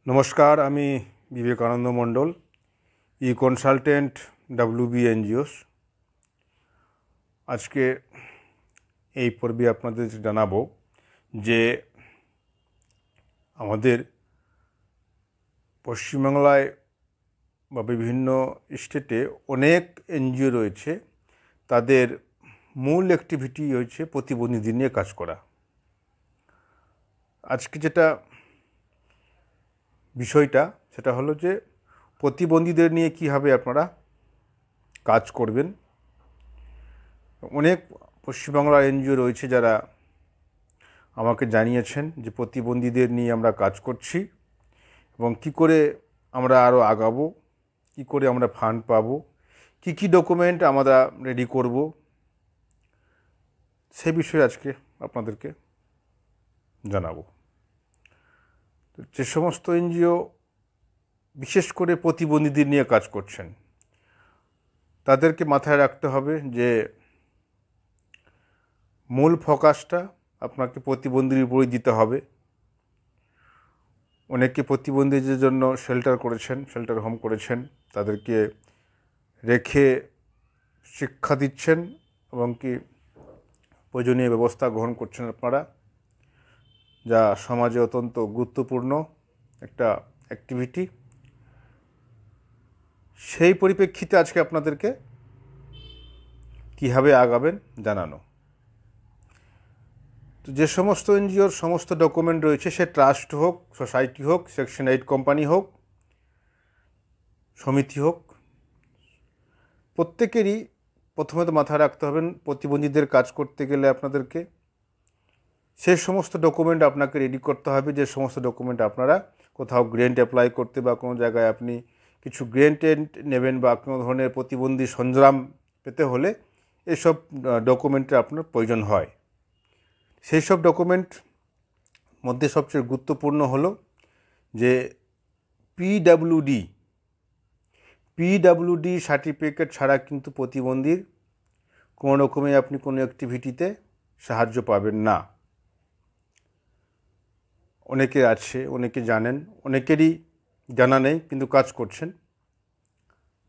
নমস্কার, আমি বিবেকানন্দ মণ্ডল, ই consultant, WB NGOs. আজকে এই পর্বে আপনাদের জানাবো যে আমাদের পশ্চিমবাংলায় বা বিভিন্ন স্টেটে অনেক এনজিও রয়েছে, তাদের মূল অ্যাক্টিভিটি হচ্ছে প্রতিবন্ধীদের নিয়ে কাজ করা। আজকে যেটা বিষয়টা সেটা হলো যে প্রতিবন্ধীদের নিয়ে কীভাবে আপনারা কাজ করবেন। অনেক পশ্চিমবাংলার এনজিও রয়েছে যারা আমাকে জানিয়েছেন যে প্রতিবন্ধীদের নিয়ে আমরা কাজ করছি এবং কি করে আমরা আরও আগাবো, কি করে আমরা ফান্ড পাবো, কি ডকুমেন্ট আমরা রেডি করব, সে বিষয়ে আজকে আপনাদেরকে জানাবো। যে সমস্ত এনজিও বিশেষ করে প্রতিবন্ধীদের নিয়ে কাজ করছেন তাদেরকে মাথায় রাখতে হবে যে মূল ফোকাসটা আপনাকে প্রতিবন্ধীর উপরই দিতে হবে। অনেকে প্রতিবন্ধীদের জন্য শেল্টার হোম করেছেন, তাদেরকে রেখে শিক্ষা দিচ্ছেন এবং কি প্রয়োজনীয় ব্যবস্থা গ্রহণ করছেন আপনারা, যা সমাজে অত্যন্ত গুরুত্বপূর্ণ একটা অ্যাক্টিভিটি। সেই পরিপ্রেক্ষিতে আজকে আপনাদেরকে কীভাবে আগাবেন জানানো। তো যে সমস্ত এনজিওর সমস্ত ডকুমেন্ট রয়েছে, সে ট্রাস্ট হোক, সোসাইটি হোক, সেকশন 8 কোম্পানি হোক, সমিতি হোক, প্রত্যেকেরই প্রথমে তো মাথায় রাখতে হবে প্রতিবন্ধীদের কাজ করতে গেলে আপনাদেরকে সেই সমস্ত ডকুমেন্ট আপনাকে রেডি করতে হবে। যে সমস্ত ডকুমেন্ট আপনারা কোথাও গ্র্যান্ট অ্যাপ্লাই করতে বা কোনো জায়গায় আপনি কিছু গ্র্যান্ট নেবেন বা কোনো ধরনের প্রতিবন্ধী সরঞ্জাম পেতে হলে এসব ডকুমেন্টের আপনার প্রয়োজন হয়। সেই সব ডকুমেন্ট মধ্যে সবচেয়ে গুরুত্বপূর্ণ হলো যে পিডব্লিউডি সার্টিফিকেট ছাড়া কিন্তু প্রতিবন্ধীর কোনো রকমে আপনি কোনো অ্যাক্টিভিটিতে সাহায্য পাবেন না। অনেকে আছে, অনেকে জানেন, অনেকেরই জানা নেই কিন্তু কাজ করছেন।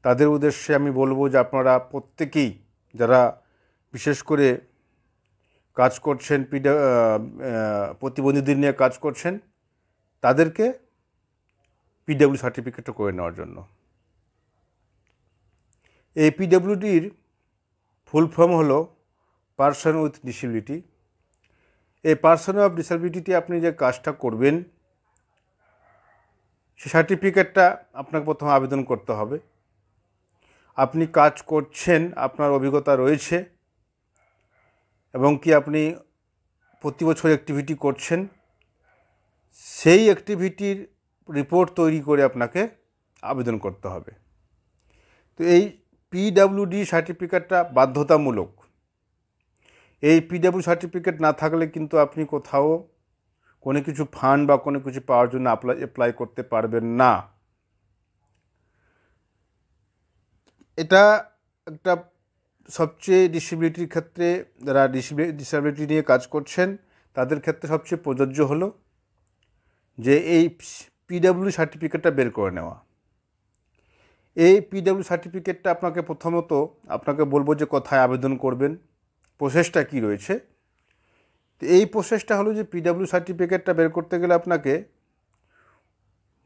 তাদের উদ্দেশ্যে আমি বলবো যে আপনারা প্রত্যেকেই যারা বিশেষ করে কাজ করছেন, প্রতিবন্ধীদের নিয়ে কাজ করছেন, তাদেরকে পিডব্লিউ সার্টিফিকেটটা করে নেওয়ার জন্য। এই পিডব্লিউডির ফুল ফর্ম হলো পারসন উইথ ডিসেবিলিটি। এই পারসন অফ ডিসেবিলিটিতে আপনি যে কাজটা করবেন সে সার্টিফিকেটটা আপনাকে প্রথমে আবেদন করতে হবে। আপনি কাজ করছেন, আপনার অভিজ্ঞতা রয়েছে এবং কি আপনি প্রতি বছর অ্যাক্টিভিটি করছেন, সেই অ্যাক্টিভিটির রিপোর্ট তৈরি করে আপনাকে আবেদন করতে হবে। তো এই পিডব্লিউডি সার্টিফিকেটটা বাধ্যতামূলক। এই পিডব্লিউ সার্টিফিকেট না থাকলে কিন্তু আপনি কোথাও কোনো কিছু ফান্ড বা কোনো কিছু পাওয়ার জন্য অ্যাপ্লাই করতে পারবেন না। এটা একটা সবচেয়ে ডিসেবিলিটির ক্ষেত্রে, যারা ডিসেবিলিটি নিয়ে কাজ করছেন তাদের ক্ষেত্রে সবচেয়ে প্রযোজ্য হলো যে এই পিডব্লিউ সার্টিফিকেটটা বের করে নেওয়া। এই পিডব্লিউ সার্টিফিকেটটা আপনাকে প্রথমত আপনাকে বলবো যে কোথায় আবেদন করবেন, প্রসেসটা কী রয়েছে। তো এই প্রসেসটা হলো যে পিডব্লিউ সার্টিফিকেটটা বের করতে গেলে আপনাকে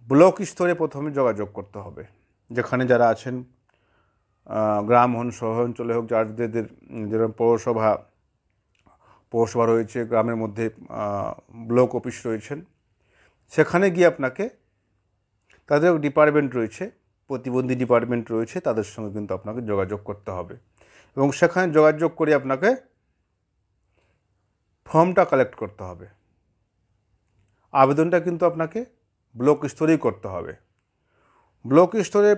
ব্লক স্তরে প্রথমে যোগাযোগ করতে হবে। যেখানে যারা আছেন, গ্রাম হন, শহর অঞ্চলে হোক, যাদের যেরকম পৌরসভা রয়েছে, গ্রামের মধ্যে ব্লক অফিস রয়েছেন, সেখানে গিয়ে আপনাকে তাদের ডিপার্টমেন্ট রয়েছে, প্রতিবন্ধী ডিপার্টমেন্ট রয়েছে, তাদের সঙ্গে কিন্তু আপনাকে যোগাযোগ করতে হবে এবং সেখানে যোগাযোগ করে আপনাকে ফর্মটা কালেক্ট করতে হবে। আবেদনটা কিন্তু আপনাকে ব্লক স্তরেই করতে হবে। ব্লক স্তরে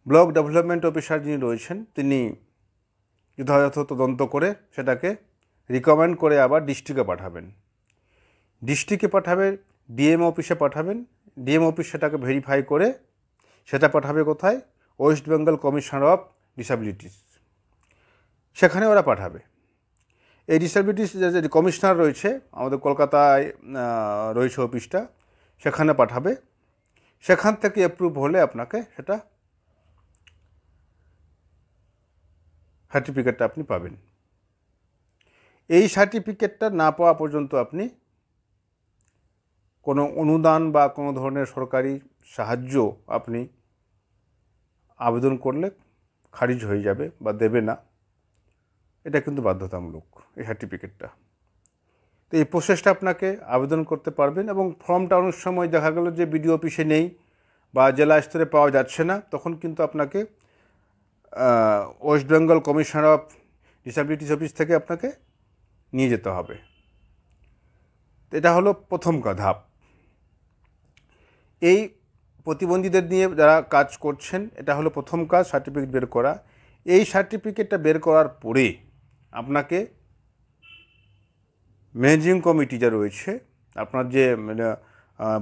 ব্লক ডেভেলপমেন্ট অফিসার যিনি রয়েছেন তিনি যথাযথ তদন্ত করে সেটাকে রিকমেন্ড করে আবার ডিস্ট্রিক্টে পাঠাবেন। ডিস্ট্রিক্টে পাঠাবে, ডিএম অফিসে পাঠাবেন। ডিএম অফিস সেটাকে ভেরিফাই করে সেটা পাঠাবে কোথায়? West Bengal commissioner of disabilities, সেখানে ওরা পাঠাবে। এই ডিসেবিলিটিস যে কমিশনার রয়েছে, আমাদের কলকাতায় রয়েছে অফিসটা, সেখানে পাঠাবে, সেখান থেকে অ্যাপ্রুভ হলে আপনাকে সেটা সার্টিফিকেটটা আপনি পাবেন। এই সার্টিফিকেটটা না পাওয়া পর্যন্ত আপনি কোনো অনুদান বা কোনো ধরনের সরকারি সাহায্য আপনি আবেদন করলে খারিজ হয়ে যাবে বা দেবে না। এটা কিন্তু বাধ্যতামূলক এই সার্টিফিকেটটা। তো এই প্রসেসটা আপনাকে আবেদন করতে পারবেন, এবং ফর্মটা অনেক সময় দেখা গেল যে বিডিও অফিসে নেই বা জেলা স্তরে পাওয়া যাচ্ছে না, তখন কিন্তু আপনাকে West Bengal commissioner of disabilities office থেকে আপনাকে নিয়ে যেতে হবে। এটা হলো প্রথম ধাপ। এই প্রতিবন্ধীদের নিয়ে যারা কাজ করছেন, এটা হলো প্রথম কাজ, সার্টিফিকেট বের করা। এই সার্টিফিকেটটা বের করার পরে আপনাকে ম্যানেজিং কমিটি যা রয়েছে, আপনার যে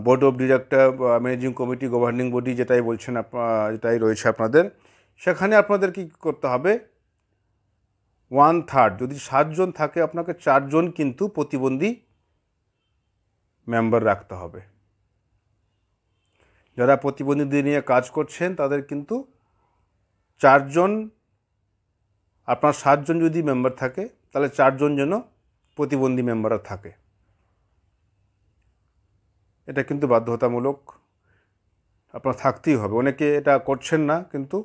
board of director, managing committee, governing body যেটাই বলছেন, যেটাই রয়েছে আপনাদের, সেখানে আপনাদের কী করতে হবে, 1/3, যদি 7 জন থাকে আপনাকে 4 জন কিন্তু প্রতিবন্ধী মেম্বার রাখতে হবে। যারা প্রতিবন্ধীদের নিয়ে কাজ করছেন তাদের কিন্তু 4 জন, আপনার 7 জন যদি মেম্বার থাকে তাহলে 4 জন যেন প্রতিবন্ধী মেম্বাররা থাকে। এটা কিন্তু বাধ্যতামূলক, আপনার থাকতেই হবে। অনেকে এটা করছেন না, কিন্তু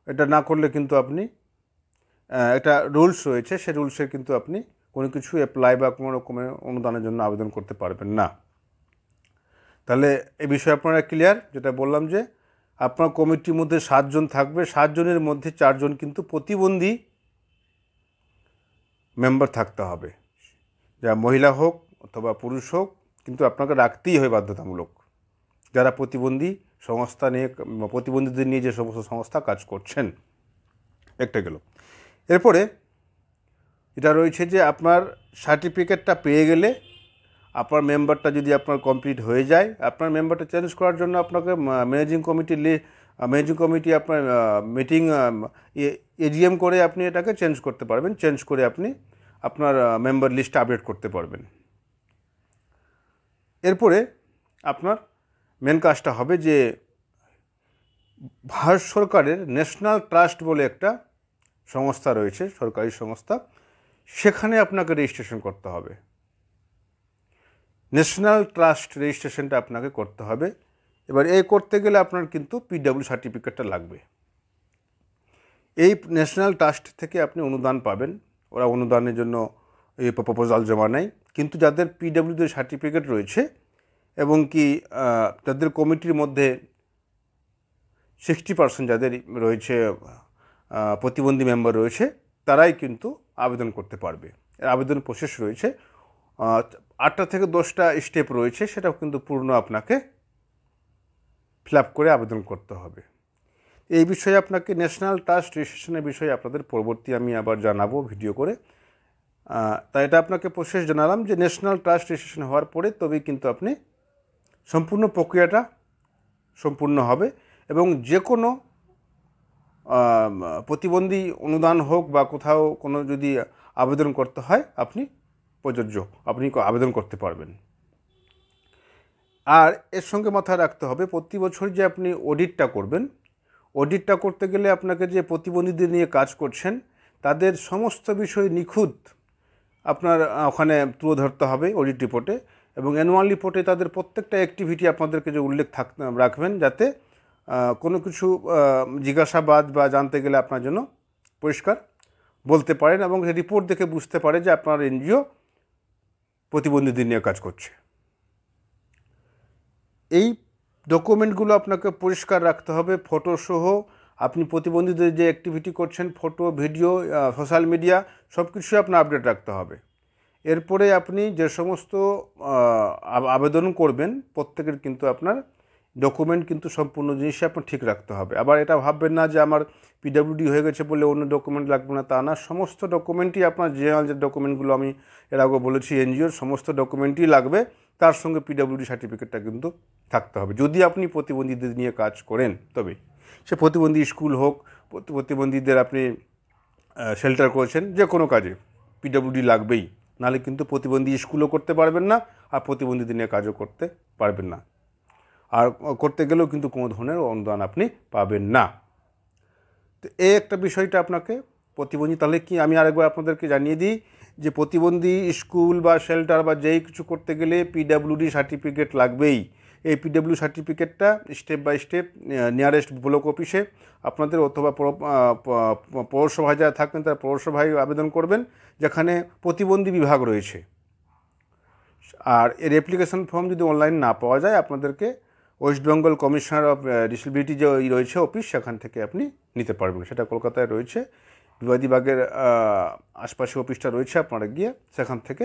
এটা না করলে কিন্তু আপনি, একটা রুলস রয়েছে, সেই রুলসে কিন্তু আপনি কোনো কিছু অ্যাপ্লাই বা কোনো রকমের অনুদানের জন্য আবেদন করতে পারবেন না। তাহলে এ বিষয়ে আপনারা ক্লিয়ার? যেটা বললাম যে আপনার কমিটির মধ্যে 7 জন থাকবে, 7 জনের মধ্যে 4 জন কিন্তু প্রতিবন্ধী মেম্বার থাকতে হবে, যা মহিলা হোক অথবা পুরুষ হোক, কিন্তু আপনাকে রাখতেই হয় বাধ্যতামূলক, যারা প্রতিবন্ধী সংস্থা নিয়ে, প্রতিবন্ধীদের নিয়ে যে সমস্ত সংস্থা কাজ করছেন। একটা গেল। এরপরে এটা রয়েছে যে আপনার সার্টিফিকেটটা পেয়ে গেলে, আপনার মেম্বারটা যদি আপনার কমপ্লিট হয়ে যায়, আপনার মেম্বারটা চেঞ্জ করার জন্য আপনাকে ম্যানেজিং কমিটি আপনার মিটিং, এজিএম করে আপনি এটাকে চেঞ্জ করতে পারবেন। চেঞ্জ করে আপনি আপনার মেম্বার লিস্টে আপডেট করতে পারবেন। এরপরে আপনার মেন কাজটা হবে যে ভারত সরকারের ন্যাশনাল ট্রাস্ট বলে একটা সংস্থা রয়েছে, সরকারি সংস্থা, সেখানে আপনাকে রেজিস্ট্রেশন করতে হবে। ন্যাশনাল ট্রাস্ট রেজিস্ট্রেশনটা আপনাকে করতে হবে। এবার এই করতে গেলে আপনার কিন্তু পিডব্লিউ সার্টিফিকেটটা লাগবে। এই ন্যাশনাল ট্রাস্ট থেকে আপনি অনুদান পাবেন, ওরা অনুদানের জন্য এই প্রপোজাল জমা নেয়। কিন্তু যাদের পিডব্লিউডি সার্টিফিকেট রয়েছে এবং কি তাদের কমিটির মধ্যে 60% যাদের রয়েছে প্রতিবন্ধী মেম্বার রয়েছে, তারাই কিন্তু আবেদন করতে পারবে। এর আবেদন প্রসেস রয়েছে, 8টা থেকে 10টা স্টেপ রয়েছে, সেটাও কিন্তু পূর্ণ আপনাকে ফিল আপ করে আবেদন করতে হবে। এই বিষয়ে আপনাকে ন্যাশনাল ট্রাস্ট রেজিস্ট্রেশনের বিষয়ে আপনাদের পরবর্তী আমি আবার জানাবো ভিডিও করে। তাই এটা আপনাকে প্রসেস জানালাম যে ন্যাশনাল ট্রাস্ট রেজিস্ট্রেশন হওয়ার পরে তবেই কিন্তু আপনি সম্পূর্ণ প্রক্রিয়াটা সম্পূর্ণ হবে, এবং যে কোনো প্রতিবন্ধী অনুদান হোক বা কোথাও কোনো যদি আবেদন করতে হয়, আপনি প্রযোজ্য, আপনি আবেদন করতে পারবেন। আর এর সঙ্গে মাথায় রাখতে হবে, প্রতি বছর যে আপনি অডিটটা করবেন, অডিটটা করতে গেলে আপনাকে যে প্রতিবন্ধীদের নিয়ে কাজ করছেন তাদের সমস্ত বিষয় নিখুঁত আপনার ওখানে তুলে ধরতে হবে অডিট রিপোর্টে, এবং অ্যানুয়াল রিপোর্টে তাদের প্রত্যেকটা অ্যাক্টিভিটি আপনাদেরকে যে উল্লেখ রাখবেন, যাতে কোনো কিছু জিজ্ঞাসাবাদ বা জানতে গেলে আপনার জন্য পরিষ্কার বলতে পারেন, এবং রিপোর্ট দেখে বুঝতে পারে যে আপনার এনজিও প্রতিবন্ধীদের নিয়ে কাজ করছে। এই ডকুমেন্টগুলো আপনাকে পরিষ্কার রাখতে হবে, ফটোসহ। আপনি প্রতিবন্ধীদের যে অ্যাক্টিভিটি করছেন, ফটো, ভিডিও, সোশ্যাল মিডিয়া সব কিছুই আপনার আপডেট রাখতে হবে। এরপরে আপনি যে সমস্ত আবেদন করবেন প্রত্যেকের কিন্তু আপনার ডকুমেন্ট কিন্তু সম্পূর্ণ জিনিসই আপনার ঠিক রাখতে হবে। আবার এটা ভাববেন না যে আমার পিডব্লিউডি হয়ে গেছে বলে অন্য ডকুমেন্ট লাগবে না, তা না। সমস্ত ডকুমেন্টই আপনার জেনারেল যে ডকুমেন্টগুলো আমি এর আগে বলেছি এনজিওর, সমস্ত ডকুমেন্টই লাগবে। তার সঙ্গে পিডব্লিউডি সার্টিফিকেটটা কিন্তু থাকতে হবে যদি আপনি প্রতিবন্ধীদের নিয়ে কাজ করেন। তবে সে প্রতিবন্ধী স্কুল হোক, প্রতিবন্ধীদের আপনি শেল্টার করেছেন, যে কোনো কাজে পিডব্লিউডি লাগবেই, নাহলে কিন্তু প্রতিবন্ধী স্কুলও করতে পারবেন না আর প্রতিবন্ধীদের নিয়ে কাজও করতে পারবেন না। আর করতে গেলেও কিন্তু কোনো ধরনের অনুদান আপনি পাবেন না। তো এই একটা বিষয়টা আপনাকে প্রতিবন্ধী, তাহলে কি আমি আরেকবার আপনাদেরকে জানিয়ে দিই যে প্রতিবন্ধী স্কুল বা শেল্টার বা যেই কিছু করতে গেলে পিডাব্লিউডি সার্টিফিকেট লাগবেই। এই পিডাব্লিউ সার্টিফিকেটটা step by step nearest block অফিসে আপনাদের অথবা পৌরসভায় যারা থাকবেন তারা পৌরসভায় আবেদন করবেন, যেখানে প্রতিবন্ধী বিভাগ রয়েছে। আর এর অ্যাপ্লিকেশন ফর্ম যদি অনলাইন না পাওয়া যায়, আপনাদেরকে West Bengal commissioner of disability যে রয়েছে অফিস, সেখান থেকে আপনি নিতে পারবেন। সেটা কলকাতায় রয়েছে, বিবাদীবাগের আশপাশে অফিসটা রয়েছে। আপনারা গিয়ে সেখান থেকে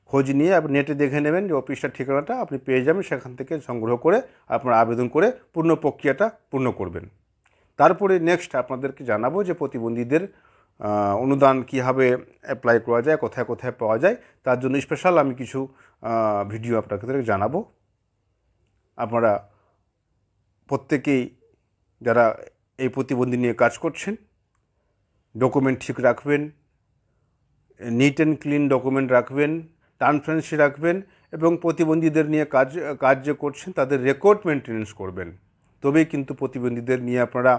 খোঁজ নিয়ে আপনি নেটে দেখে নেবেন যে অফিসটার ঠিকানাটা আপনি পেয়ে যাবেন, সেখান থেকে সংগ্রহ করে আপনারা আবেদন করে পূর্ণ প্রক্রিয়াটা পূর্ণ করবেন। তারপরে নেক্সট আপনাদেরকে জানাবো যে প্রতিবন্ধীদের অনুদান কীভাবে অ্যাপ্লাই করা যায়, কোথায় কোথায় পাওয়া যায়। তার জন্য স্পেশাল আমি কিছু ভিডিও আপনাদের জানাবো। আপনারা প্রত্যেকেই যারা এই প্রতিবন্ধী নিয়ে কাজ করছেন, ডকুমেন্ট ঠিক রাখবেন, নিট অ্যান্ড ক্লিন ডকুমেন্ট রাখবেন, ট্রান্সপারেন্সি রাখবেন, এবং প্রতিবন্ধীদের নিয়ে কাজ যে করছেন তাদের রেকর্ড মেনটেনেন্স করবেন। তবেই কিন্তু প্রতিবন্ধীদের নিয়ে আপনারা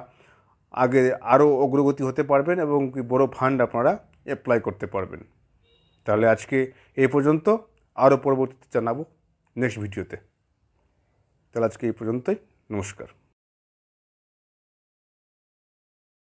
আগে আরও অগ্রগতি হতে পারবেন এবং বড় ফান্ড আপনারা অ্যাপ্লাই করতে পারবেন। তাহলে আজকে এই পর্যন্ত, আরও পরবর্তীতে জানাবো নেক্সট ভিডিওতে। তাহলে আজকে এই পর্যন্তই, নমস্কার।